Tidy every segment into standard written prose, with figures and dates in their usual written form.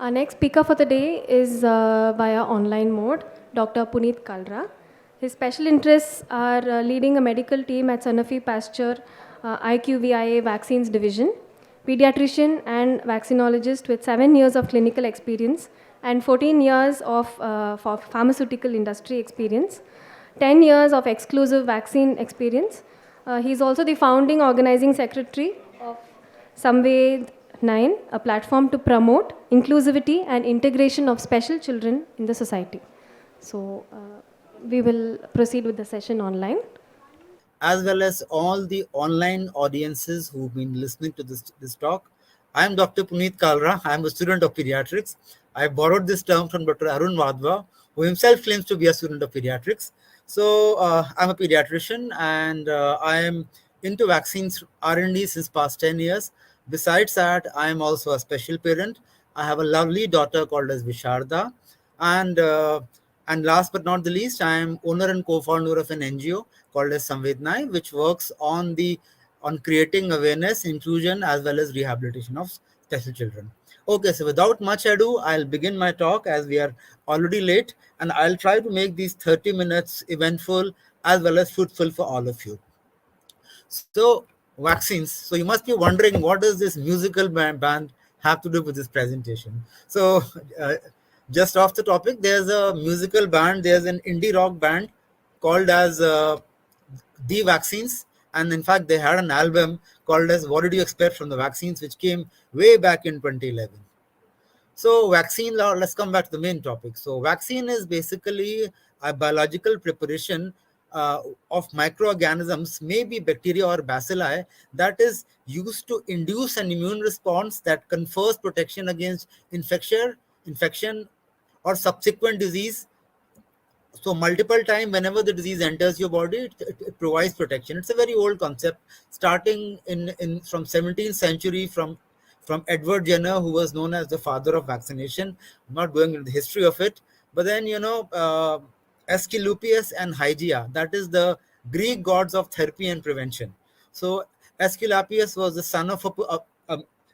Our next speaker for the day is via online mode, Dr. Puneet Kalra. His special interests are leading a medical team at Sanofi Pasteur IQVIA Vaccines Division, pediatrician and vaccinologist with 7 years of clinical experience and 14 years of pharmaceutical industry experience, 10 years of exclusive vaccine experience. He's also the founding organizing secretary of Samved 9, a platform to promote inclusivity and integration of special children in the society. So, we will proceed with the session online. As well as all the online audiences who've been listening to this talk. I am Dr. Puneet Kalra. I am a student of pediatrics. I borrowed this term from Dr. Arun Wadhwa, who himself claims to be a student of pediatrics. So I'm a pediatrician, and I am into vaccines R&D since past 10 years. Besides that, I am also a special parent. I have a lovely daughter called as Visharda, and and last but not the least, I am owner and co-founder of an NGO called as Samvednai, which works on creating awareness, inclusion, as well as rehabilitation of special children. Okay, so without much ado, I'll begin my talk as we are already late, and I'll try to make these 30 minutes eventful as well as fruitful for all of you. So, vaccines. So you must be wondering, what does this musical band have to do with this presentation? So just off the topic, there's a musical band, there's an indie rock band called as The Vaccines, and in fact they had an album called as What Did You Expect from the Vaccines, which came way back in 2011. So vaccine, let's come back to the main topic. So vaccine is basically a biological preparation of microorganisms, maybe bacteria or bacilli, that is used to induce an immune response that confers protection against infection or subsequent disease. So multiple time, whenever the disease enters your body, it provides protection. It's a very old concept, starting in from 17th century from Edward Jenner, who was known as the father of vaccination. I'm not going into the history of it, but then Asclepius and Hygeia, that is the Greek gods of therapy and prevention. So Asclepius was the son of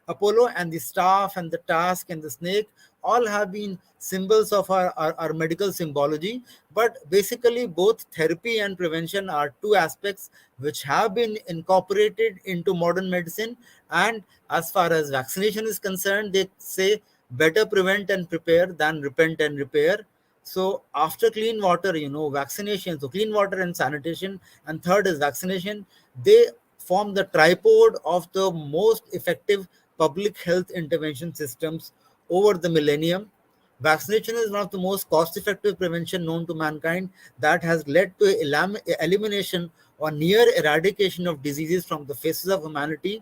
Apollo, and the staff and the task and the snake all have been symbols of our medical symbology. But basically, both therapy and prevention are two aspects which have been incorporated into modern medicine. And as far as vaccination is concerned, they say better prevent and prepare than repent and repair. So after clean water, vaccination, so clean water and sanitation, and third is vaccination, they form the tripod of the most effective public health intervention systems over the millennium. Vaccination is one of the most cost-effective prevention known to mankind that has led to elimination or near eradication of diseases from the faces of humanity.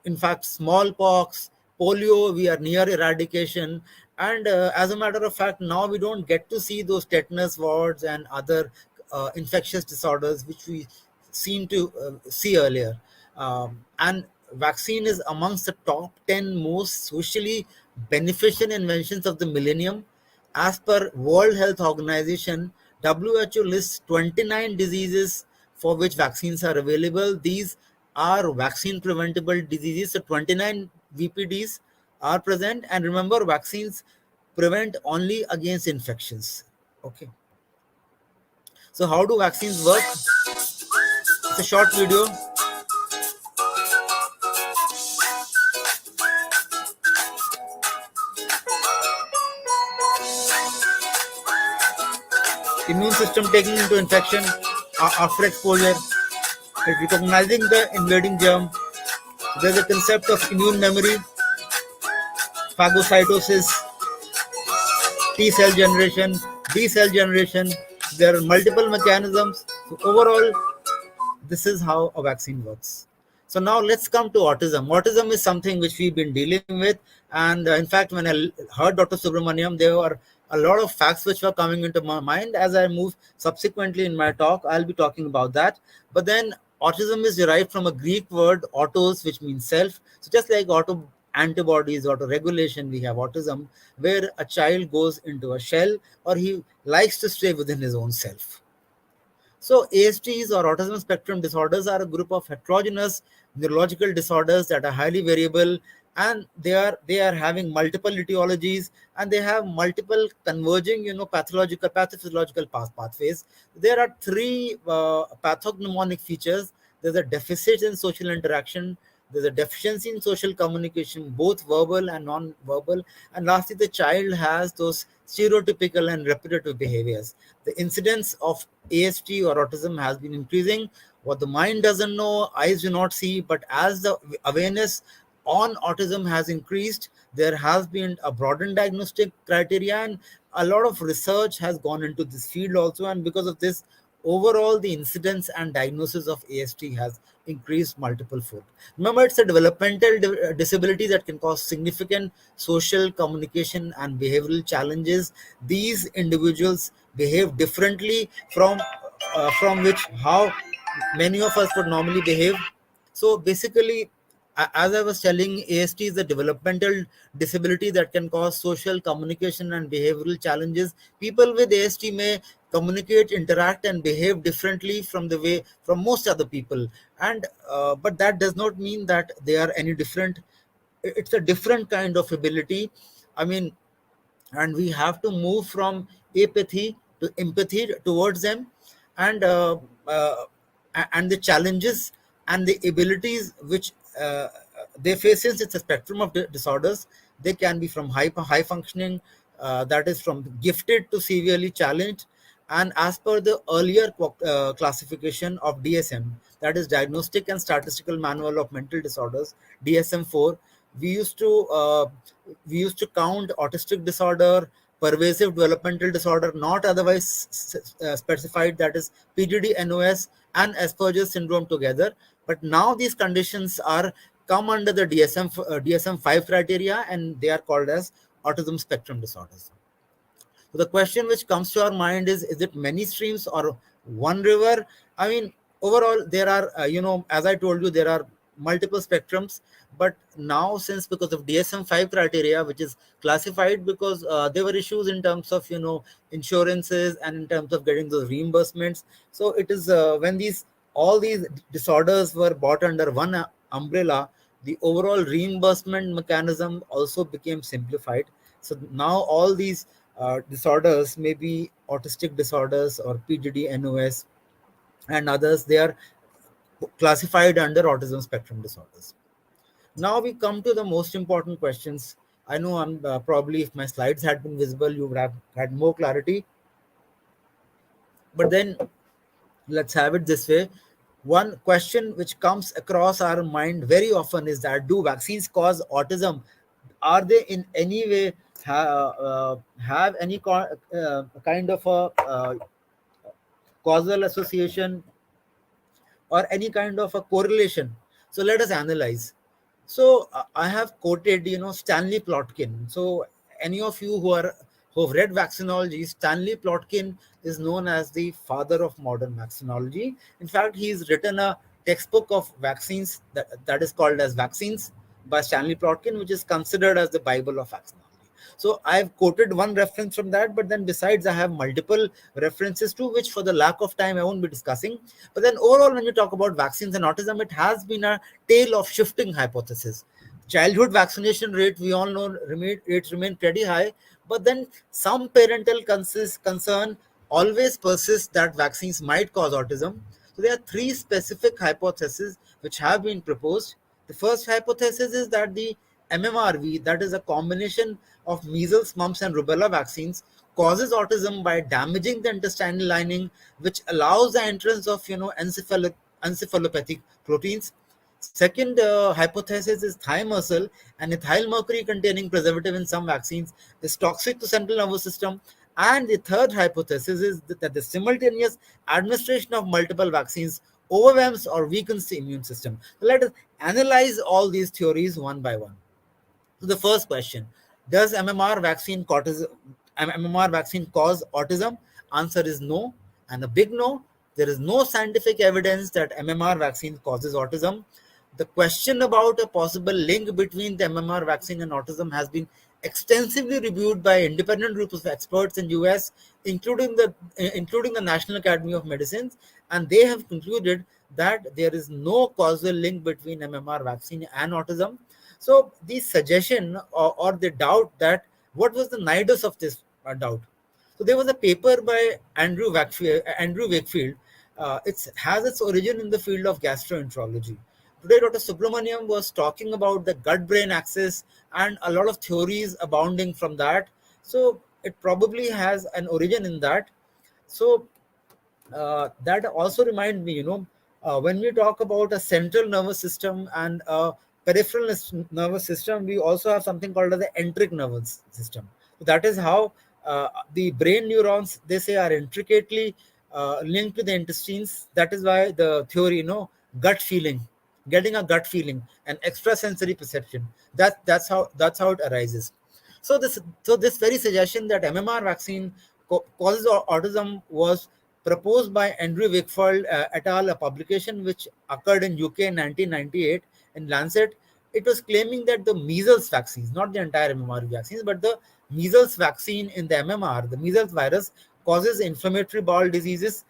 In fact, smallpox, polio, we are near eradication. And as a matter of fact, now we don't get to see those tetanus wards and other infectious disorders which we seem to see earlier. And vaccine is amongst the top 10 most socially beneficial inventions of the millennium. As per World Health Organization, WHO lists 29 diseases for which vaccines are available. These are vaccine preventable diseases. So 29 VPDs are present. And remember, vaccines prevent only against infections. Okay. So how do vaccines work? It's a short video. Immune system taking into infection after exposure, recognizing the invading germ. There's a concept of immune memory, phagocytosis, T cell generation, B cell generation. There are multiple mechanisms. So overall, this is how a vaccine works. So now let's come to autism. Autism is something which we've been dealing with. And in fact, when I heard Dr. Subramaniam, there were a lot of facts which were coming into my mind. As I move subsequently in my talk, I'll be talking about that. But then autism is derived from a Greek word, autos, which means self. So just like auto antibodies, auto regulation, we have autism, where a child goes into a shell or he likes to stay within his own self. So ASDs or autism spectrum disorders are a group of heterogeneous neurological disorders that are highly variable and they are having multiple etiologies, and they have multiple converging, pathophysiological pathways. There are three pathognomonic features. There's a deficit in social interaction, there's a deficiency in social communication, both verbal and non-verbal, and lastly, the child has those stereotypical and repetitive behaviors. The incidence of AST or autism has been increasing. What the mind doesn't know, eyes do not see, but as the awareness on autism has increased, there has been a broadened diagnostic criteria, and a lot of research has gone into this field also. And because of this, overall the incidence and diagnosis of AST has increased multiple fold. Remember, it's a developmental disability that can cause significant social, communication, and behavioral challenges. These individuals behave differently from which how many of us would normally behave. So basically, as I was telling, AST is a developmental disability that can cause social, communication, and behavioral challenges. People with AST may communicate, interact, and behave differently from the way from most other people, and but that does not mean that they are any different. It's a different kind of ability. I mean, and we have to move from apathy to empathy towards them, and and the challenges and the abilities which they face. Since it's a spectrum of disorders, they can be from high functioning, that is from gifted to severely challenged. And as per the earlier classification of DSM, that is Diagnostic and Statistical Manual of Mental Disorders, DSM-4, we used to count autistic disorder, pervasive developmental disorder, not otherwise specified, that is PDD-NOS and Asperger's syndrome together. But now these conditions are come under the DSM-5 criteria, and they are called as autism spectrum disorders. So the question which comes to our mind is it many streams or one river? I mean, overall, there are, as I told you, there are multiple spectrums. But now, since because of DSM-5 criteria, which is classified because there were issues in terms of, insurances and in terms of getting those reimbursements. So it is when all these disorders were brought under one umbrella, the overall reimbursement mechanism also became simplified. So now all these disorders, maybe autistic disorders or PDD, NOS, and others, they are classified under autism spectrum disorders. Now we come to the most important questions. I know I'm probably, if my slides had been visible, you would have had more clarity. But then let's have it this way. One question which comes across our mind very often is that, do vaccines cause autism? Are they in any way have any kind of a causal association or any kind of a correlation? So let us analyze. So I have quoted, Stanley Plotkin. So any of you who have read vaccinology, Stanley Plotkin is known as the father of modern vaccinology. In fact, he's written a textbook of vaccines that is called as Vaccines by Stanley Plotkin, which is considered as the Bible of vaccinology. So I've quoted one reference from that, but then besides I have multiple references too, which for the lack of time I won't be discussing. But then overall, when you talk about vaccines and autism, it has been a tale of shifting hypothesis. Childhood vaccination rate, we all know, rates remain pretty high, but then some parental concern always persists that vaccines might cause autism. So there are three specific hypotheses which have been proposed. The first hypothesis is that the MMRV, that is a combination of measles, mumps, and rubella vaccines, causes autism by damaging the intestinal lining, which allows the entrance of encephalopathic proteins. Second hypothesis is thimerosal, an ethyl mercury containing preservative in some vaccines, is toxic to central nervous system. And the third hypothesis is that the simultaneous administration of multiple vaccines overwhelms or weakens the immune system. So let us analyze all these theories one by one. So the first question, does MMR vaccine cause autism? Answer is no, and a big no. There is no scientific evidence that MMR vaccine causes autism. The question about a possible link between the MMR vaccine and autism has been extensively reviewed by independent groups of experts in US, including the National Academy of Medicine, and they have concluded that there is no causal link between MMR vaccine and autism. So the suggestion or the doubt that what was the nidus of this doubt. So there was a paper by Andrew Wakefield. It has its origin in the field of gastroenterology. Today, Dr. Subramaniam was talking about the gut-brain axis and a lot of theories abounding from that. So it probably has an origin in that. So that also remind me, when we talk about a central nervous system and a peripheral nervous system, we also have something called as the enteric nervous system. So that is how the brain neurons, they say, are intricately linked to the intestines. That is why the theory, gut feeling, getting a gut feeling, and extrasensory perception. That's how it arises. So this very suggestion that MMR vaccine causes autism was proposed by Andrew Wakefield et al., a publication which occurred in UK in 1998 in Lancet. It was claiming that the measles vaccines, not the entire MMR vaccines, but the measles vaccine in the MMR, the measles virus, causes inflammatory bowel diseases,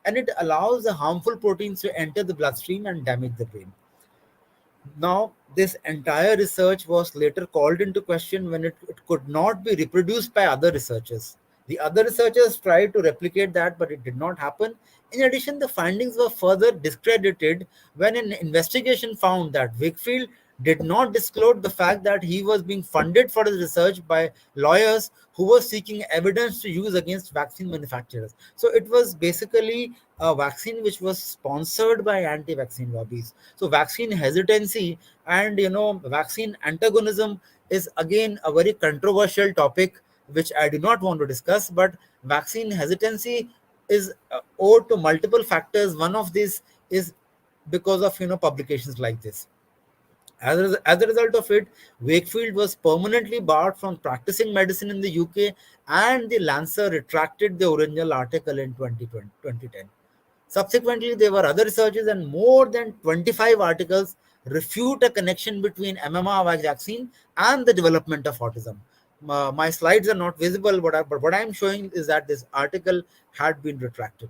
and it allows the harmful proteins to enter the bloodstream and damage the brain. Now, this entire research was later called into question when it could not be reproduced by other researchers. The other researchers tried to replicate that, but it did not happen. In addition, the findings were further discredited when an investigation found that Wakefield did not disclose the fact that he was being funded for his research by lawyers who were seeking evidence to use against vaccine manufacturers. So it was basically a vaccine which was sponsored by anti-vaccine lobbies. So vaccine hesitancy and vaccine antagonism is again a very controversial topic which I do not want to discuss. But vaccine hesitancy is owed to multiple factors. One of these is because of publications like this. As a result of it, Wakefield was permanently barred from practicing medicine in the UK, and the Lancer retracted the original article in 2010. Subsequently, there were other researches, and more than 25 articles refute a connection between MMR vaccine and the development of autism. My slides are not visible, but what I'm showing is that this article had been retracted.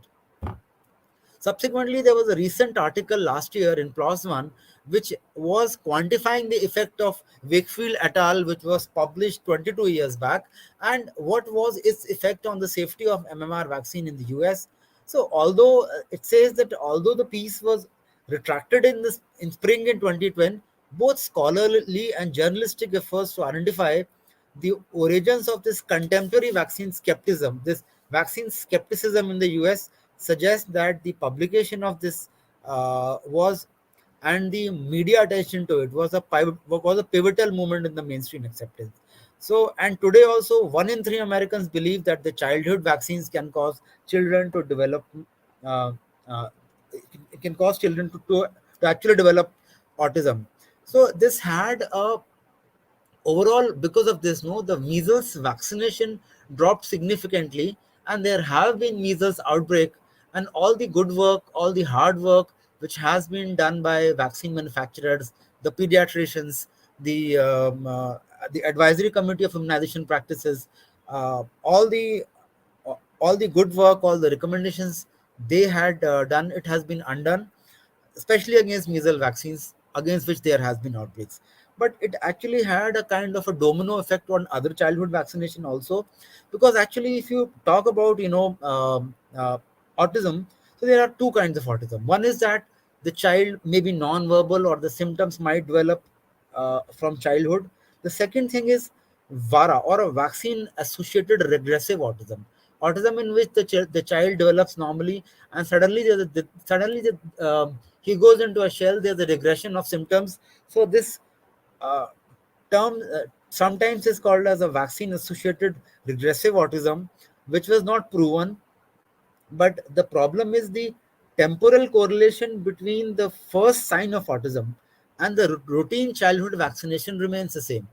Subsequently, there was a recent article last year in PLOS One which was quantifying the effect of Wakefield et al., which was published 22 years back, and what was its effect on the safety of MMR vaccine in the US. So, although it says that although the piece was retracted in spring in 2020, both scholarly and journalistic efforts to identify the origins of this contemporary vaccine skepticism, this vaccine skepticism in the US, suggests that the publication of this was and the media attention to it was a pivotal moment in the mainstream acceptance. So, and today also, 1 in 3 Americans believe that the childhood vaccines can cause children to develop, uh, uh, it can cause children to actually develop autism. So, this had a overall, because of this, no, the measles vaccination dropped significantly, and there have been measles outbreak, and all the good work, all the hard work which has been done by vaccine manufacturers, the pediatricians, the advisory committee of immunization practices, all the good work, all the recommendations they had done, it has been undone, especially against measles vaccines, against which there has been outbreaks. But it actually had a kind of a domino effect on other childhood vaccination also, because actually, if you talk about autism, so there are two kinds of autism. One is that the child may be non-verbal, or the symptoms might develop from childhood. The second thing is VARA, or a vaccine-associated regressive autism. Autism in which the child develops normally, and he goes into a shell. There's a regression of symptoms. So this uh, term sometimes is called as a vaccine-associated regressive autism, which was not proven. But the problem is the temporal correlation between the first sign of autism and the routine childhood vaccination remains the same.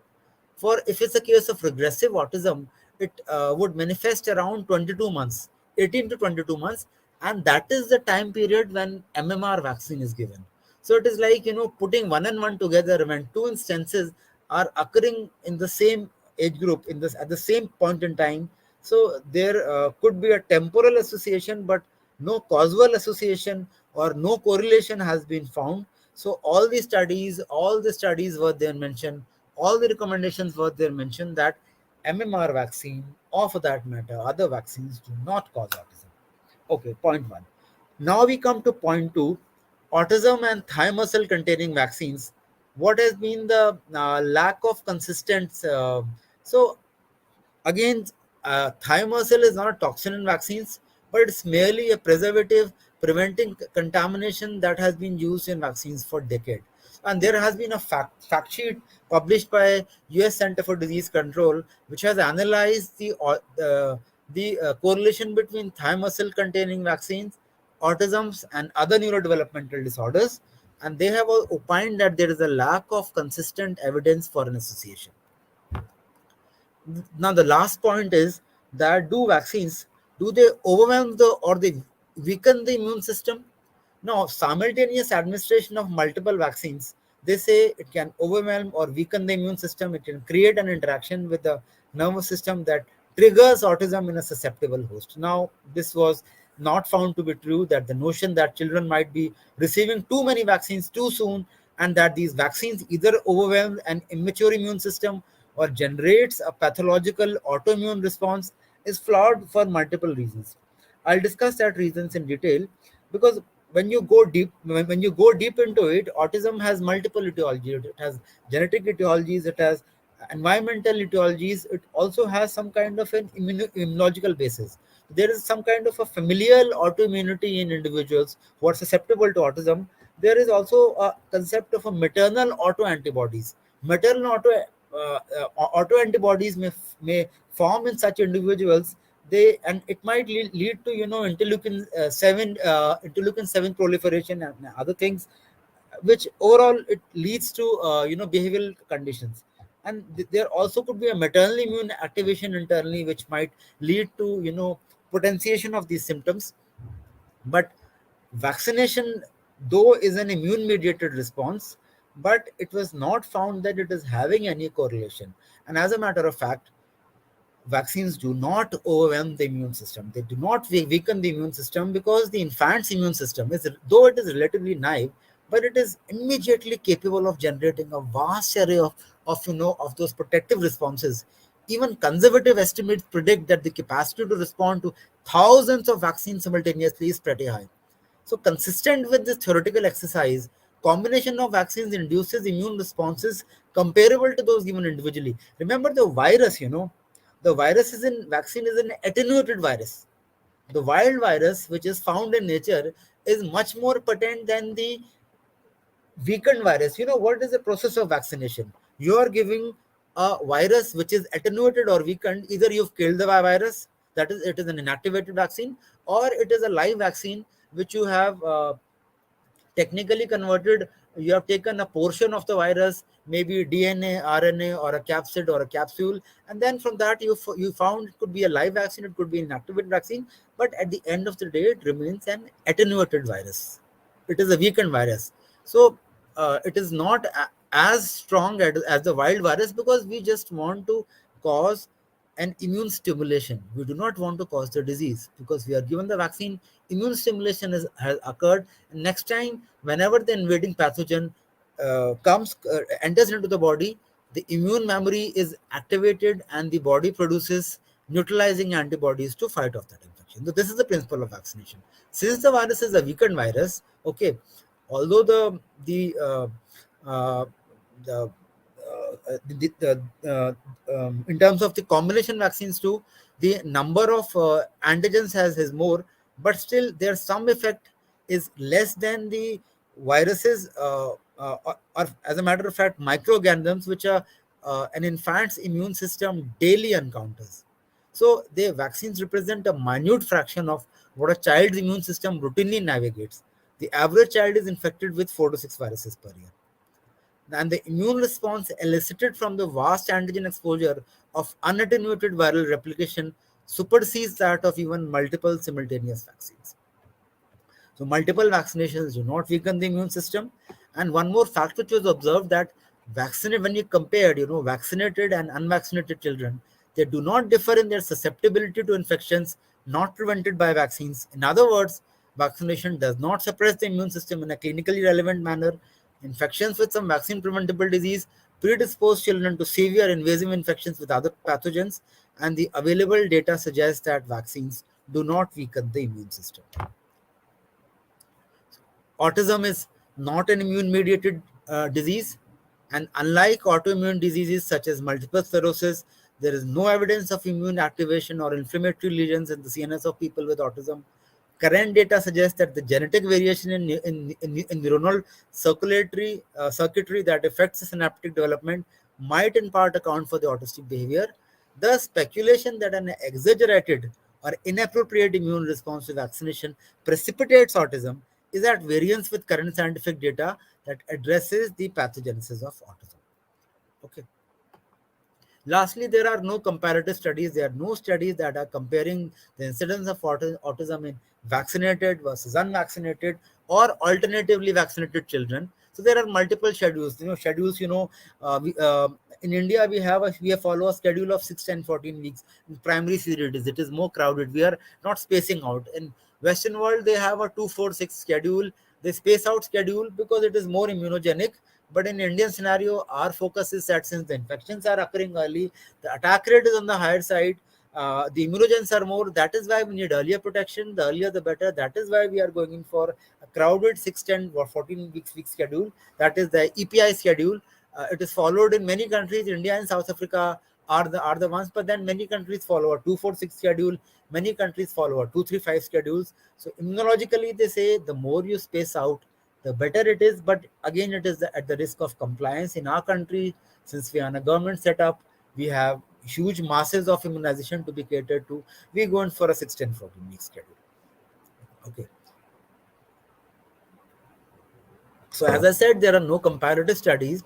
For if it's a case of regressive autism, it would manifest around 22 months, 18 to 22 months, and that is the time period when MMR vaccine is given. So it is like putting one and one together when two instances are occurring in the same age group in this at the same point in time. So there could be a temporal association, but no causal association or no correlation has been found. So all the studies were there mentioned, all the recommendations were there mentioned that MMR vaccine, or for that matter, other vaccines, do not cause autism. Okay, point one. Now we come to point two, autism and thigh muscle containing vaccines. What has been the lack of consistent? So Again, thimerosal is not a toxin in vaccines, but it's merely a preservative preventing contamination that has been used in vaccines for decades. And there has been a fact sheet published by US Center for Disease Control, which has analyzed the correlation between thimerosal containing vaccines, autisms, and other neurodevelopmental disorders. And they have opined that there is a lack of consistent evidence for an association. Now the last point is that do vaccines, do they overwhelm the or they weaken the immune system? No, simultaneous administration of multiple vaccines, they say it can overwhelm or weaken the immune system. It can create an interaction with the nervous system that triggers autism in a susceptible host. Now, this was not found to be true, that the notion that children might be receiving too many vaccines too soon, and that these vaccines either overwhelm an immature immune system or generates a pathological autoimmune response, is flawed for multiple reasons. I'll discuss that reasons in detail, because when you go deep into it, autism has multiple etiologies. It has genetic etiologies, it has environmental etiologies, it also has some kind of an immunological basis. There is some kind of a familial autoimmunity in individuals who are susceptible to autism. There is also a concept of a maternal autoantibodies. Maternal autoantibodies may form in such individuals. They, and it might lead to interleukin 7 proliferation and other things, which overall it leads to behavioral conditions. And there also could be a maternal immune activation internally, which might lead to potentiation of these symptoms. But vaccination, though, is an immune mediated response, but it was not found that it is having any correlation. And as a matter of fact, vaccines do not overwhelm the immune system. They do not weaken the immune system, because the infant's immune system is, though it is relatively naive, but it is immediately capable of generating a vast array of those protective responses. Even conservative estimates predict that the capacity to respond to thousands of vaccines simultaneously is pretty high. So, consistent with this theoretical exercise, combination of vaccines induces immune responses comparable to those given individually. Remember the virus, the virus is in vaccine is an attenuated virus. The wild virus, which is found in nature, is much more potent than the weakened virus. What is the process of vaccination? You are giving a virus which is attenuated or weakened. Either you've killed the virus, that is, it is an inactivated vaccine, or it is a live vaccine which you have technically converted. You have taken a portion of the virus, maybe DNA, RNA, or a capsid or a capsule, and then from that you found it could be a live vaccine, it could be an inactivated vaccine, but at the end of the day it remains an attenuated virus. It is a weakened virus. So it is not as strong as the wild virus, because we just want to cause an immune stimulation. We do not want to cause the disease, because we are given the vaccine, immune stimulation has occurred. Next time, whenever the invading pathogen enters into the body, the immune memory is activated and the body produces neutralizing antibodies to fight off that infection. So this is the principle of vaccination. Since the virus is a weakened virus, okay, although uh, in terms of the combination vaccines too, the number of antigens has more, but still there's some effect is less than the viruses, or as a matter of fact, microorganisms, which are an infant's immune system daily encounters. So the vaccines represent a minute fraction of what a child's immune system routinely navigates. The average child is infected with 4 to 6 viruses per year, and the immune response elicited from the vast antigen exposure of unattenuated viral replication supersedes that of even multiple simultaneous vaccines. So multiple vaccinations do not weaken the immune system. And one more fact which was observed, that vaccinated, when you compared, vaccinated and unvaccinated children, they do not differ in their susceptibility to infections not prevented by vaccines. In other words, vaccination does not suppress the immune system in a clinically relevant manner, Infections with some vaccine preventable disease predispose children to severe invasive infections with other pathogens, and the available data suggests that vaccines do not weaken the immune system. Autism is not an immune mediated disease, and unlike autoimmune diseases such as multiple sclerosis, there is no evidence of immune activation or inflammatory lesions in the CNS of people with autism. Current data suggests that the genetic variation in neuronal circuitry that affects the synaptic development might in part account for the autistic behavior. The speculation that an exaggerated or inappropriate immune response to vaccination precipitates autism is at variance with current scientific data that addresses the pathogenesis of autism. Okay. Lastly, there are no comparative studies. There are no studies that are comparing the incidence of autism in vaccinated versus unvaccinated or alternatively vaccinated children. So there are multiple schedules. Schedules. In India we have follow a schedule of 6, 10, 14 weeks. In primary series, it is more crowded. We are not spacing out. In Western world, they have a 2, 4, 6 schedule. They space out schedule because it is more immunogenic, but in Indian scenario, our focus is that since the infections are occurring early, the attack rate is on the higher side, the immunogens are more. That is why we need earlier protection. The earlier, the better. That is why we are going in for a crowded 6, 10, or 14 week schedule. That is the EPI schedule. It is followed in many countries. India and South Africa are the ones, but then many countries follow a 2, 4, 6 schedule. Many countries follow a 2, 3, 5 schedules. So immunologically, they say the more you space out, the better it is. But again, it is at the risk of compliance. In our country, since we are in a government setup, we have huge masses of immunization to be catered to. We go in for a 6, 10, 14 week schedule. Okay. So as I said, there are no comparative studies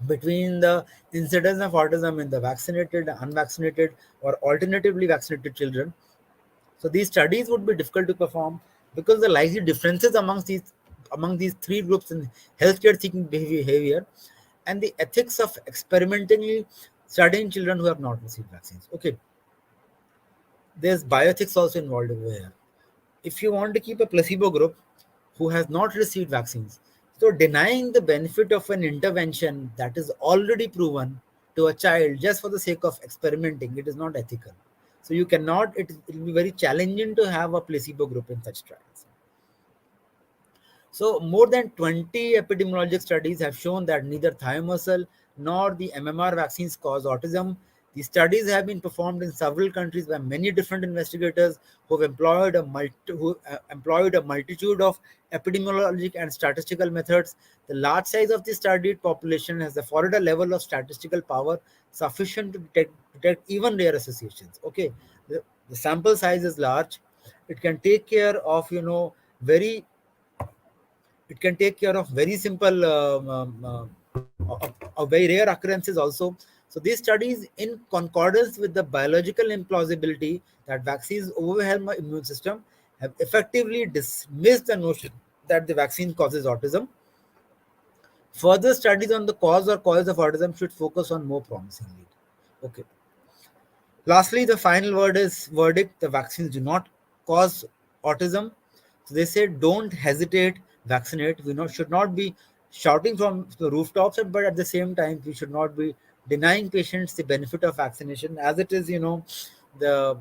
between the incidence of autism in the vaccinated, unvaccinated, or alternatively vaccinated children. So these studies would be difficult to perform because the likely differences among these three groups in healthcare seeking behavior and the ethics of experimentally studying children who have not received vaccines. Okay, there's bioethics also involved over here. If you want to keep a placebo group who has not received vaccines, so denying the benefit of an intervention that is already proven to a child just for the sake of experimenting, it is not ethical. So you cannot, it will be very challenging to have a placebo group in such trials. So more than 20 epidemiologic studies have shown that neither thiamusal nor the MMR vaccines cause autism. These studies have been performed in several countries by many different investigators who have employed a multitude of epidemiologic and statistical methods. The large size of the studied population has afforded a level of statistical power sufficient to detect even rare associations. Okay, the sample size is large. It can take care of very it can take care of very simple of very rare occurrences also. So these studies, in concordance with the biological implausibility that vaccines overwhelm our immune system, have effectively dismissed the notion that the vaccine causes autism. Further studies on the cause or causes of autism should focus on more promising lead. Okay. Lastly, the final word is verdict. The vaccines do not cause autism. So they say don't hesitate, vaccinate. We should not be shouting from the rooftops, but at the same time, we should not be denying patients the benefit of vaccination. As it is, the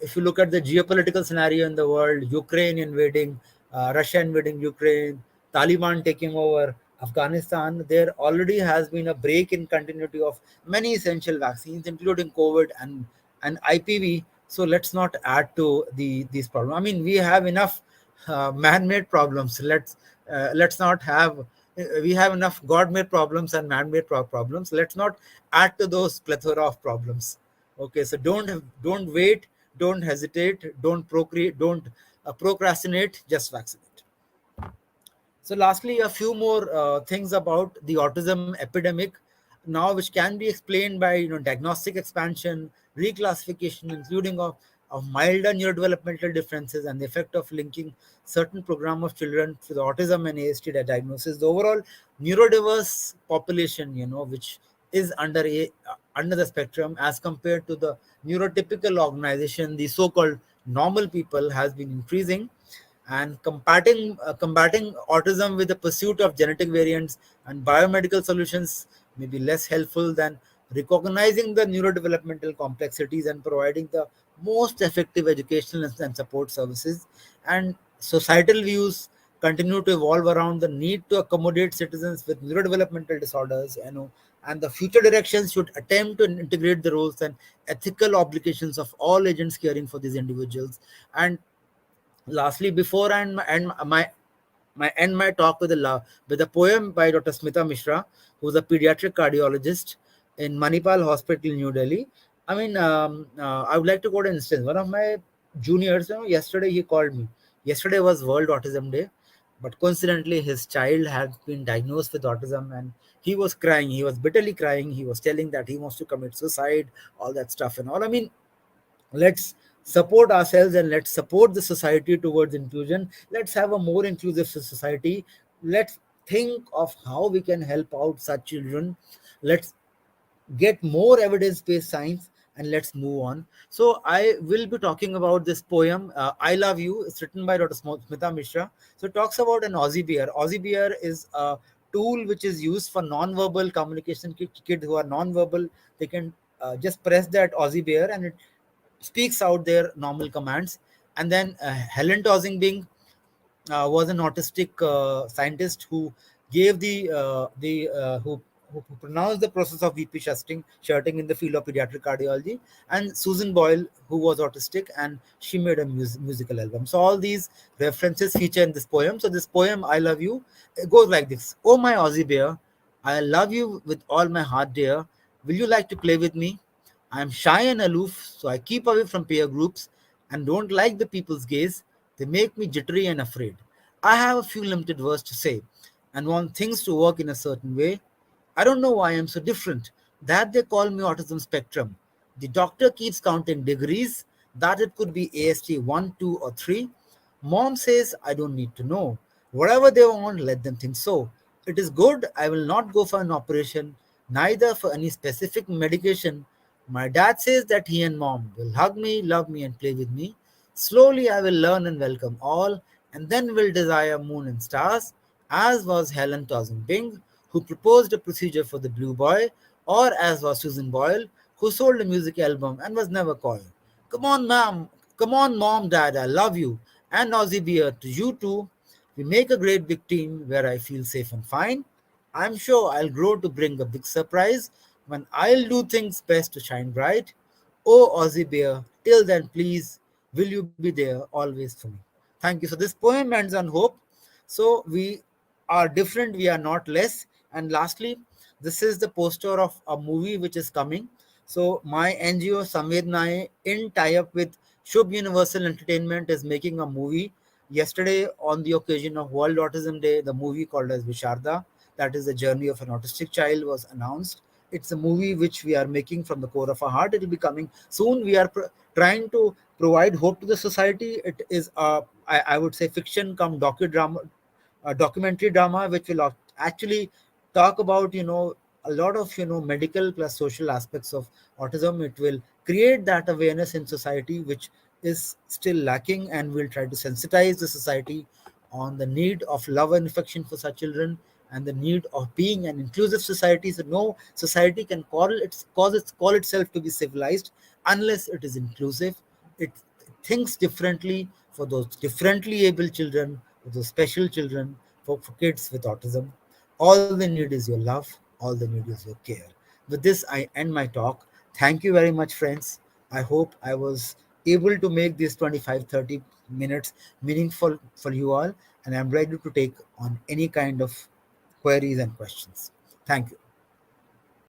if you look at the geopolitical scenario in the world, Ukraine invading, Russia invading Ukraine, Taliban taking over Afghanistan, there already has been a break in continuity of many essential vaccines, including COVID and IPV. So let's not add to these problems. I mean, we have enough man-made problems. Let's not have. We have enough God-made problems and man-made problems. Let's not add to those plethora of problems. Okay, so don't wait, don't hesitate, don't procreate, don't procrastinate. Just vaccinate. So, lastly, a few more things about the autism epidemic now, which can be explained by diagnostic expansion, reclassification, including of milder neurodevelopmental differences, and the effect of linking certain program of children to the autism and ASD diagnosis. The overall neurodiverse population, which is under the spectrum as compared to the neurotypical organization, the so-called normal people, has been increasing. and combating autism with the pursuit of genetic variants and biomedical solutions may be less helpful than recognizing the neurodevelopmental complexities and providing the most effective educational and support services. And societal views continue to evolve around the need to accommodate citizens with neurodevelopmental disorders, and the future directions should attempt to integrate the roles and ethical obligations of all agents caring for these individuals. And lastly, before I end my talk with with a poem by Dr. Smita Mishra, who's a pediatric cardiologist in Manipal Hospital, New Delhi. I would like to quote an instance. One of my juniors, yesterday he called me. Yesterday was World Autism Day, but coincidentally, his child had been diagnosed with autism, and he was crying. He was bitterly crying. He was telling that he wants to commit suicide, all that stuff and all. Let's support ourselves and let's support the society towards inclusion. Let's have a more inclusive society. Let's think of how we can help out such children. Let's get more evidence-based science, and let's move on. So I will be talking about this poem, I Love You. It's written by Dr. Smita Mishra. So it talks about an Aussie bear. Aussie bear is a tool which is used for non-verbal communication. Kids who are non-verbal, they can just press that Aussie bear and it speaks out their normal commands. And then Helen Tozing was an autistic scientist who gave who pronounced the process of VP shirting in the field of pediatric cardiology, and Susan Boyle, who was autistic, and she made a musical album. So all these references feature in this poem. So this poem, I Love You, it goes like this: Oh my Aussie bear, I love you with all my heart, dear. Will you like to play with me? I am shy and aloof, so I keep away from peer groups and don't like the people's gaze. They make me jittery and afraid. I have a few limited words to say and want things to work in a certain way. I don't know why I'm so different. That they call me autism spectrum. The doctor keeps counting degrees, that it could be AST 1, 2, or 3. Mom says I don't need to know. Whatever they want, let them think so. It is good. I will not go for an operation, neither for any specific medication. My dad says that he and mom will hug me, love me, and play with me. Slowly, I will learn and welcome all, and then will desire moon and stars, as was Helen Tozing Bing, who proposed a procedure for the Blue Boy, or as was Susan Boyle, who sold a music album and was never called. Come on, ma'am. Come on, mom, dad, I love you. And Aussie Beer to you too. We make a great big team where I feel safe and fine. I'm sure I'll grow to bring a big surprise when I'll do things best to shine bright. Oh, Aussie Bear, till then, please, will you be there always for me? Thank you. So, this poem ends on hope. So, we are different, we are not less. And lastly, this is the poster of a movie which is coming. So, my NGO Samvednaye, in tie up with Shubh Universal Entertainment, is making a movie. Yesterday, on the occasion of World Autism Day, the movie called as Visharda, that is the journey of an autistic child, was announced. It's a movie which we are making from the core of our heart. It will be coming soon. We are trying to provide hope to the society. It is I would say fiction come docudrama, a documentary drama which will actually talk about a lot of medical plus social aspects of autism. It will create that awareness in society which is still lacking, and will try to sensitize the society on the need of love and affection for such children, and the need of being an inclusive society. So no society can call itself to be civilized unless it is inclusive. It thinks differently for those differently able children, for those special children, for kids with autism. All they need is your love, all they need is your care. With this, I end my talk. Thank you very much, friends. I hope I was able to make these 25-30 minutes meaningful for you all, and I'm ready to take on any kind of queries and questions. Thank you.